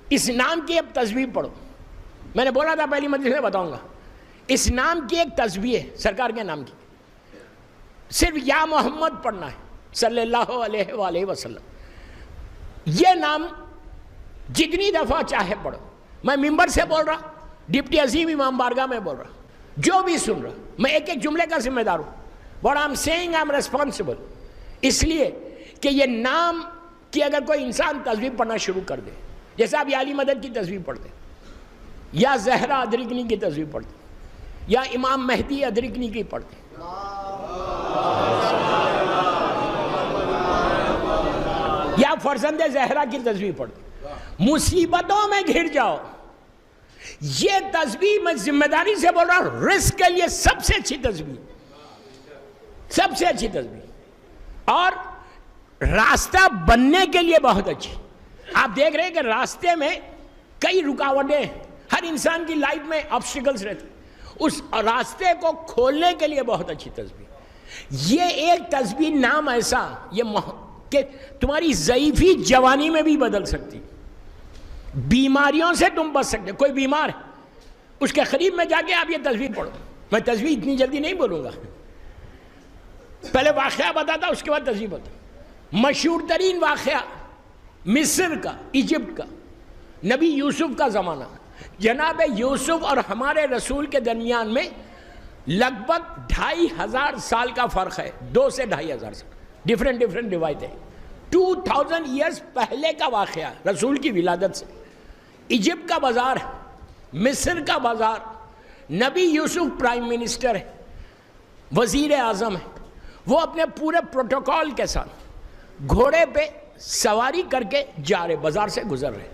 اس نام کی اب تسبیح پڑھو. میں نے بولا تھا پہلی مجلس میں بتاؤں گا. اس نام کی ایک تسبیح ہے سرکار کے نام کی. صرف یا محمد پڑھنا ہے صلی اللہ علیہ وآلہ وسلم. یہ نام جتنی دفعہ چاہے پڑھو. میں ممبر سے بول رہا, ڈپٹی عظیم امام بارگاہ میں بول رہا, جو بھی سن رہا, میں ایک ایک جملے کا ذمہ دار ہوں. What I'm saying I'm responsible. اس لیے کہ یہ نام کی اگر کوئی انسان تسبیح پڑھنا شروع کر دے, جیسے آپ یا علی مدد کی تسبیح پڑھتے, یا زہرا ادرکنی کی تسبیح پڑھتے, یا امام مہدی ادرکنی کی پڑھتے, یا فرزند زہرا کی تسبیح پڑھتے, مصیبتوں میں گھر جاؤ, یہ تسبیح میں ذمہ داری سے بول رہا ہوں, رزق کے لیے سب سے اچھی تسبیح, سب سے اچھی تسبیح, اور راستہ بننے کے لیے بہت اچھی. آپ دیکھ رہے ہیں کہ راستے میں کئی رکاوٹیں, ہر انسان کی لائف میں آبسٹیکلز رہتے, اس راستے کو کھولنے کے لیے بہت اچھی تسبیح. یہ ایک تسبیح نام ایسا کہ تمہاری ضعیفی جوانی میں بھی بدل سکتی, بیماریوں سے تم بچ سکتے. کوئی بیمار ہے, اس کے قریب میں جا کے آپ یہ تسبیح پڑھو. میں تسبیح اتنی جلدی نہیں بولوں گا, پہلے واقعہ بتاتا اس کے بعد تسبیح بتا. مشہور ترین واقعہ مصر کا, ایجپٹ کا, نبی یوسف کا زمانہ. جناب یوسف اور ہمارے رسول کے درمیان میں لگ بھگ 2500 سال کا فرق ہے, 2 سے 2500 سال, ڈیفرنٹ روایتیں. 2000 ایئرز پہلے کا واقعہ رسول کی ولادت سے. ایجپٹ کا بازار ہے, مصر کا بازار, نبی یوسف پرائم منسٹر ہے, وزیر اعظم ہے, وہ اپنے پورے پروٹوکول کے ساتھ گھوڑے پہ سواری کر کے جا رہے, بازار سے گزر رہے.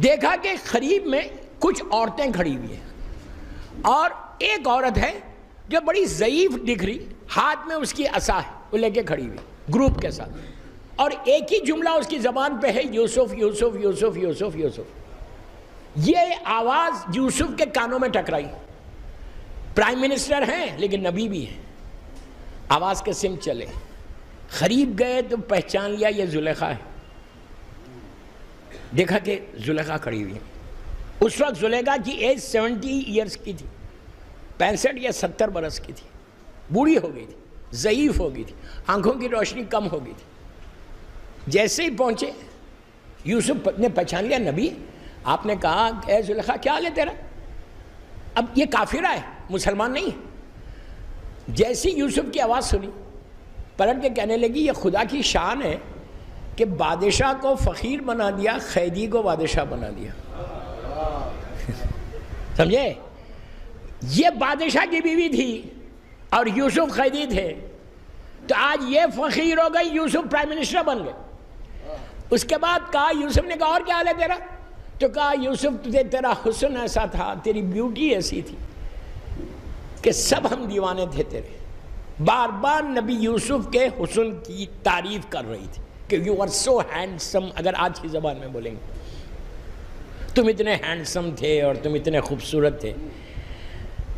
دیکھا کہ قریب میں کچھ عورتیں کھڑی ہوئی ہیں, اور ایک عورت ہے جو بڑی ضعیف دکھ رہی, ہاتھ میں اس کی عصا ہے, وہ لے کے کھڑی ہوئی گروپ کے ساتھ, اور ایک ہی جملہ اس کی زبان پہ ہے, یوسف یوسف یوسف یوسف یوسف. یہ آواز یوسف کے کانوں میں ٹکرائی. پرائم منسٹر ہیں لیکن نبی بھی ہیں. آواز کے سم چلے, قریب گئے تو پہچان لیا یہ زلیخا ہے. دیکھا کہ زلیخا کھڑی ہوئی ہے. اس وقت زلیخا کی ایج 70 ایئرز کی تھی, 65 یا 70 برس کی تھی. بوڑھی ہو گئی تھی, ضعیف ہو گئی تھی, آنکھوں کی روشنی کم ہو گئی تھی. جیسے ہی پہنچے یوسف نے پہچان لیا نبی. آپ نے کہا اے زلیخا کیا حال ہے تیرا؟ اب یہ کافرہ ہے, مسلمان نہیں ہے. جیسی یوسف کی آواز سنی, پلٹ کے کہنے لگی یہ خدا کی شان ہے کہ بادشاہ کو فقیر بنا دیا, قیدی کو بادشاہ بنا دیا. سمجھے؟ یہ بادشاہ کی بیوی تھی اور یوسف قیدی تھے, تو آج یہ فقیر ہو گئی, یوسف پرائم منسٹر بن گئے. اس کے بعد کہا, یوسف نے کہا اور کیا حال ہے تیرا؟ تو کہا یوسف تجھے تیرا حسن ایسا تھا, تیری بیوٹی ایسی تھی کہ سب ہم دیوانے تھے تیرے. بار بار نبی یوسف کے حسن کی تعریف کر رہی تھی کہ یو آر سو ہینڈسم. اگر آج کی زبان میں بولیں گے تم اتنے ہینڈسم تھے اور تم اتنے خوبصورت تھے.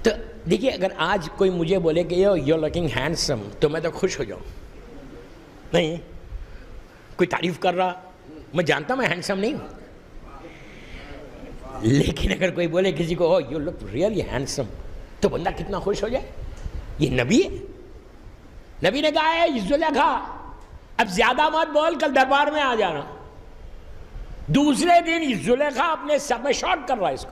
تو دیکھیے اگر آج کوئی مجھے بولے کہ یو لکنگ ہینڈسم, تو میں تو خوش ہو جاؤں. نہیں, کوئی تعریف کر رہا, میں جانتا میں ہینڈسم نہیں ہوں, لیکن اگر کوئی بولے کسی کو یو لک ریئلی ہینڈسم, تو بندہ کتنا خوش ہو جائے. یہ نبی ہے. نبی نے کہا ہے زلیخا اب زیادہ مت بول, کل دربار میں آ جانا. دوسرے دن زلیخا اپنے سر میں شاٹ کر رہا ہے اس کو,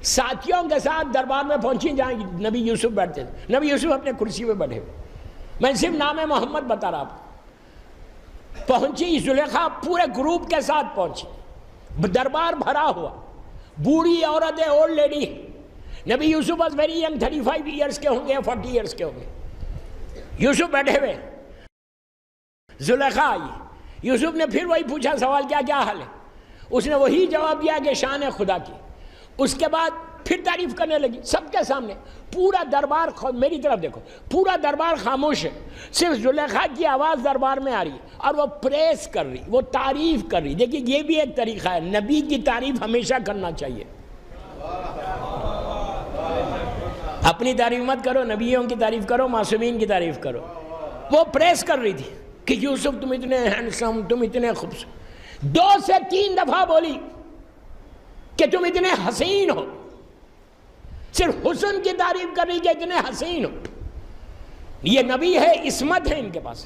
ساتھیوں کے ساتھ دربار میں پہنچی جہاں نبی یوسف بیٹھتے تھے. نبی یوسف اپنے کرسی پہ بیٹھے ہوئے, میں صرف نام محمد بتا رہا ہوں. پہنچی زلیخا, پورے گروپ کے ساتھ پہنچی, دربار بھرا ہوا, بوڑھی عورتیں, اولڈ لیڈی. نبی یوسف واز ویری ینگ, 35 ایئرس کے ہوں گے, 40 ایئرس کے ہوں گے. یوسف بیٹھے ہوئے, زلیخا آئی. یوسف نے پھر وہی پوچھا سوال, کیا حال ہے؟ اس نے وہی جواب دیا کہ شان ہے خدا کی. اس کے بعد پھر تعریف کرنے لگی سب کے سامنے. پورا دربار, میری طرف دیکھو, پورا دربار خاموش ہے, صرف زلیخا کی آواز دربار میں آ رہی ہے, اور وہ پریس کر رہی, وہ تعریف کر رہی. دیکھیے یہ بھی ایک طریقہ ہے, نبی کی تعریف ہمیشہ کرنا چاہیے. اپنی تعریف مت کرو, نبیوں کی تعریف کرو, معصومین کی تعریف کرو. وہ پریس کر رہی تھی کہ یوسف تم اتنے ہینڈسم, تم اتنے خوبصورت. 2 سے 3 دفعہ بولی کہ تم اتنے حسین ہو، صرف حسن کی تعریف کر رہی کہ اتنے حسین ہو. یہ نبی ہے، عصمت ہے ان کے پاس،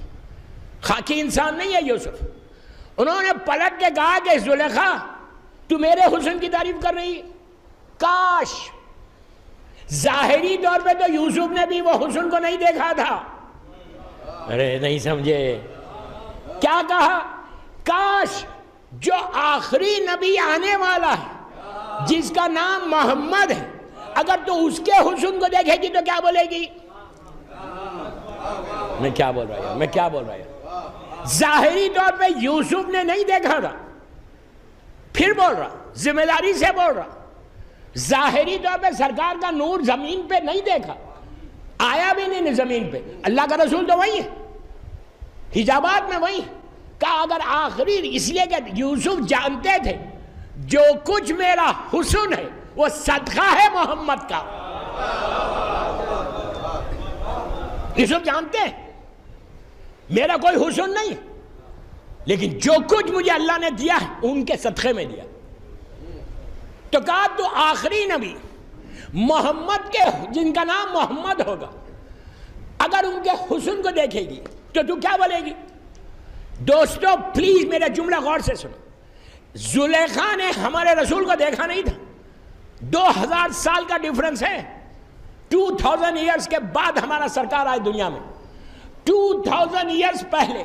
خاکی انسان نہیں ہے یوسف. انہوں نے پلٹ کے کہا کہ زلیخا تو میرے حسن کی تعریف کر رہی. کاش ظاہری طور پہ تو یوسف نے بھی وہ حسن کو نہیں دیکھا تھا. ارے نہیں سمجھے کیا کہا؟ کاش جو آخری نبی آنے والا ہے جس کا نام محمد ہے، اگر تو اس کے حسن کو دیکھے گی تو کیا بولے گی؟ میں کیا بول رہا ہوں؟ ظاہری طور پہ یوسف نے نہیں دیکھا تھا، پھر بول رہا، ذمہ داری سے بول رہا. ظاہری طور پہ سرکار کا نور زمین پہ نہیں دیکھا، آیا بھی نہیں زمین پہ. اللہ کا رسول تو وہی ہے، حجابات میں وہی. کہا اگر آخری، اس لیے کہ یوسف جانتے تھے جو کچھ میرا حسن ہے وہ صدقہ ہے محمد کا. یوسف جانتے ہیں میرا کوئی حسن نہیں، لیکن جو کچھ مجھے اللہ نے دیا ہے ان کے صدقے میں دیا. تو کہا تو آخری نبی محمد کے، جن کا نام محمد ہوگا، اگر ان کے حسن کو دیکھے گی تو کیا بولے گی؟ دوستو پلیز میرا جملہ غور سے سنو. زلیخا نے ہمارے رسول کو دیکھا نہیں تھا. 2000 سال کا ڈیفرنس ہے. 2000 ایئرز کے بعد ہمارا سرکار آئے دنیا میں. 2000 ایئرز پہلے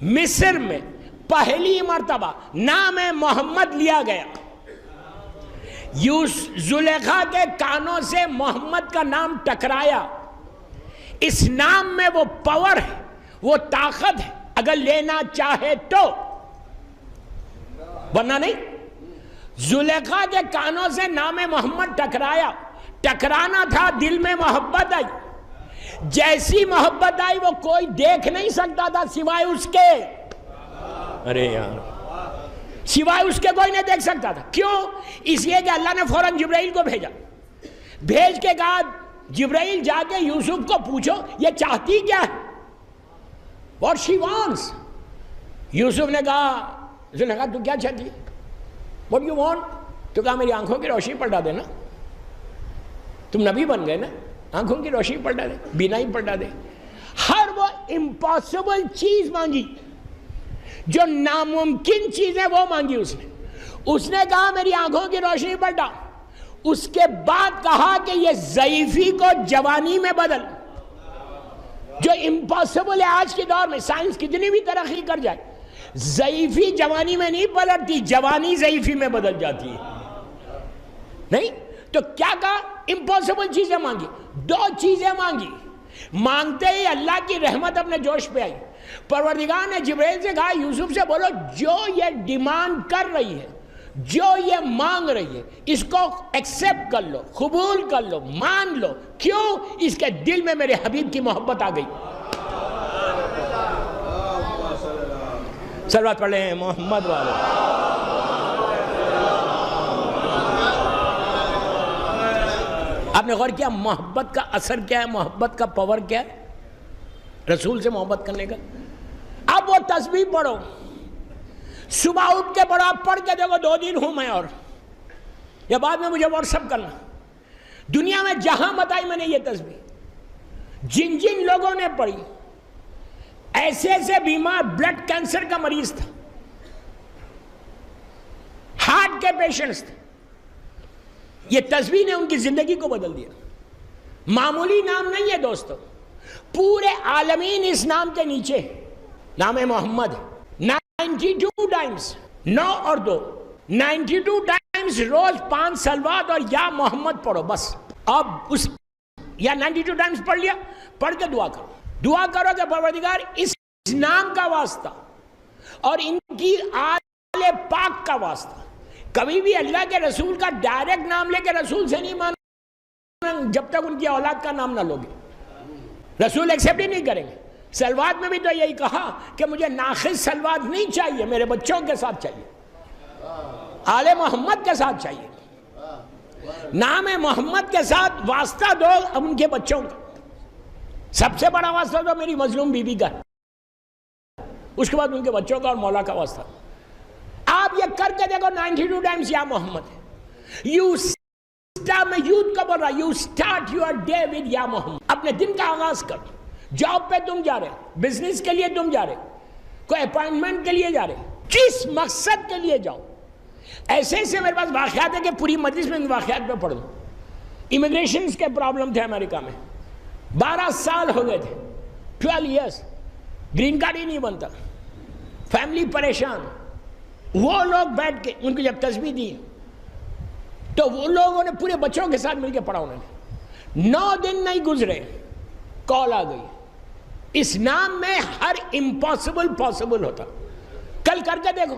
مصر میں پہلی مرتبہ نام محمد لیا گیا. زلیخا کے کانوں سے محمد کا نام ٹکرایا. اس نام میں وہ پاور ہے، وہ طاقت ہے، اگر لینا چاہے تو، ورنہ نہیں. زلیخا کے کانوں سے نام محمد ٹکرایا. ٹکرانا تھا، دل میں محبت آئی. جیسی محبت آئی وہ کوئی دیکھ نہیں سکتا تھا سوائے اس کے. ارے یار، سوائے اس کے کوئی نہیں دیکھ سکتا تھا. کیوں؟ اس لیے کہ اللہ نے فوراً جبرائیل کو بھیجا. بھیج کے کہا جبرائیل جا کے یوسف کو پوچھو یہ چاہتی کیا ہے، what she wants. یوسف نے کہا تو کیا چاہتی ہے، what you want؟ تو کہا میری آنکھوں کی روشنی پلٹا دینا. تم نبی بن گئے نا، آنکھوں کی روشنی پلٹا دے، بینائی پلٹا دے. ہر وہ امپاسبل چیز مانگی، جو ناممکن چیز ہے وہ مانگی اس نے کہا میری آنکھوں کی روشنی پلٹا. اس کے بعد کہا کہ یہ ضعیفی کو جوانی میں بدل. جو امپاسبل ہے آج کے دور میں، سائنس کتنی بھی ترقی کر جائے، ضعیفی جوانی میں نہیں پلٹتی، جوانی ضعیفی میں بدل جاتی ہے. نہیں تو کیا کہا؟ امپاسبل چیزیں مانگی. 2 چیزیں مانگی. مانگتے ہی اللہ کی رحمت اپنے جوش پہ آئی. پروردگار نے جبرائیل سے کہا یوسف سے بولو جو یہ ڈیمانڈ کر رہی ہے، جو یہ مانگ رہی ہے، اس کو ایکسپٹ کر لو، قبول کر لو، مان لو. کیوں؟ اس کے دل میں میرے حبیب کی محبت آ گئی. صلوات پڑھ لیں محمد والے. آپ نے غور کیا محبت کا اثر کیا ہے، محبت کا پاور کیا ہے رسول سے محبت کرنے کا؟ اب وہ تسبیح پڑھو، صبح اٹھ کے پڑھو، آپ پڑھ کے دیکھو 2 دن ہوں میں، اور یا بعد میں مجھے واٹس ایپ کرنا. دنیا میں جہاں بتائی میں نے یہ تسبیح، جن لوگوں نے پڑھی، ایسے بیمار، بلڈ کینسر کا مریض تھا، ہارٹ کے پیشنٹس تھے، یہ تسبیح نے ان کی زندگی کو بدل دیا. معمولی نام نہیں ہے دوستو، پورے عالمین اس نام کے نیچے. نام محمد 92 ٹائمز، 9 اور 2، 92 ٹائمز روز 5 صلوات اور یا محمد پڑھو بس. اب اس یا 92 ٹائمز پڑھ لیا، پڑھ کے دعا کرو کہ پروردگار اس نام کا واسطہ اور ان کی آل پاک کا واسطہ کبھی بھی اللہ کے رسول کا ڈائریکٹ نام لے کے رسول سے نہیں ماننا جب تک ان کی اولاد کا نام نہ لوگے. رسول ایکسیپٹ ہی نہیں کریں گے. سلوات میں بھی تو یہی کہا کہ مجھے ناقص سلوات نہیں چاہیے، میرے بچوں کے ساتھ چاہیے، آل محمد کے ساتھ چاہیے. نام محمد کے ساتھ واسطہ دو ان کے بچوں کا. سب سے بڑا واسطہ تو میری مظلوم بیوی کا، اس کے بعد ان کے بچوں کا اور مولا کا واسطہ. آپ یہ کر کے دیکھو 92 ٹائمز یا محمد ہے. میں یوتھ کا بول رہا، you start your day with یا محمد. اپنے دن کا آغاز کر. جاب پہ تم جا رہے، بزنس کے لیے تم جا رہے، کوئی اپائنٹمنٹ کے لیے جا رہے، کس مقصد کے لیے جاؤ. ایسے ایسے میرے پاس واقعات ہیں کہ پوری مجلس میں واقعات پہ پڑھ دوں. امیگریشنز کے پرابلم تھے امریکہ میں، 12 سال ہو گئے تھے، 12 ایئرس، گرین کارڈ ہی نہیں بنتا، فیملی پریشان. وہ لوگ بیٹھ کے ان کو جب تسبیح دی تو وہ لوگوں نے پورے بچوں کے ساتھ مل کے پڑھا. انہوں نے 9 دن نہیں گزرے، کال آ گئی. اسلام میں ہر امپاسبل پاسبل ہوتا. کل کر کے دیکھو،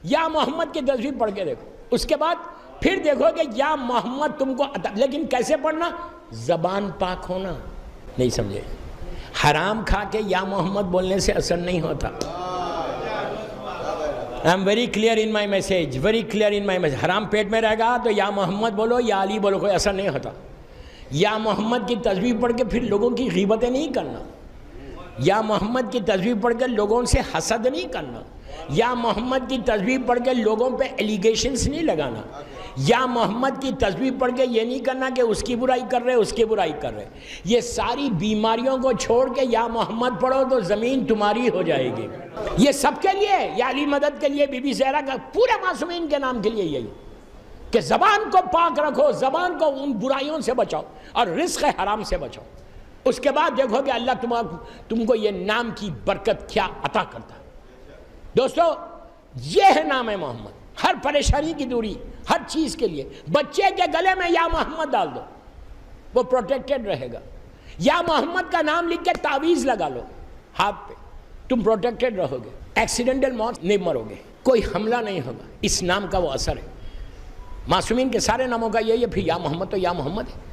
یا محمد کی تسبیح پڑھ کے دیکھو، اس کے بعد پھر دیکھو کہ یا محمد تم کو عطا. لیکن کیسے پڑھنا؟ زبان پاک ہونا. نہیں سمجھے؟ حرام کھا کے یا محمد بولنے سے اثر نہیں ہوتا. I am very clear in my message, very clear in my message. حرام پیٹ میں رہے گا تو یا محمد بولو یا علی بولو، کوئی اثر نہیں ہوتا. یا محمد کی تسبیح پڑھ کے پھر لوگوں کی غیبتیں نہیں کرنا. یا محمد کی تسبیح پڑھ کے لوگوں سے حسد نہیں کرنا. یا محمد کی تسبیح پڑھ کے لوگوں پہ ایلیگیشنز نہیں لگانا. یا محمد کی تسبیح پڑھ کے یہ نہیں کرنا کہ اس کی برائی کر رہے اس کی برائی کر رہے. یہ ساری بیماریوں کو چھوڑ کے یا محمد پڑھو تو زمین تمہاری ہو جائے گی. یہ سب کے لیے، یا علی مدد کے لیے، بی بی زہرا کا، پورے معصومین کے نام کے لیے یہی کہ زبان کو پاک رکھو، زبان کو ان برائیوں سے بچاؤ اور رزق حرام سے بچاؤ. اس کے بعد دیکھو کہ اللہ تم کو یہ نام کی برکت کیا عطا کرتا ہے. دوستو، یہ ہے نام محمد. ہر پریشانی کی دوری، ہر چیز کے لیے. بچے کے گلے میں یا محمد ڈال دو، وہ پروٹیکٹڈ رہے گا. یا محمد کا نام لکھ کے تعویذ لگا لو ہاتھ پہ، تم پروٹیکٹڈ رہو گے. ایکسیڈنٹل موت نہیں مرو گے، کوئی حملہ نہیں ہوگا. اس نام کا وہ اثر ہے. معصومین کے سارے ناموں کا یہی ہے. پھر یا محمد تو یا محمد ہے.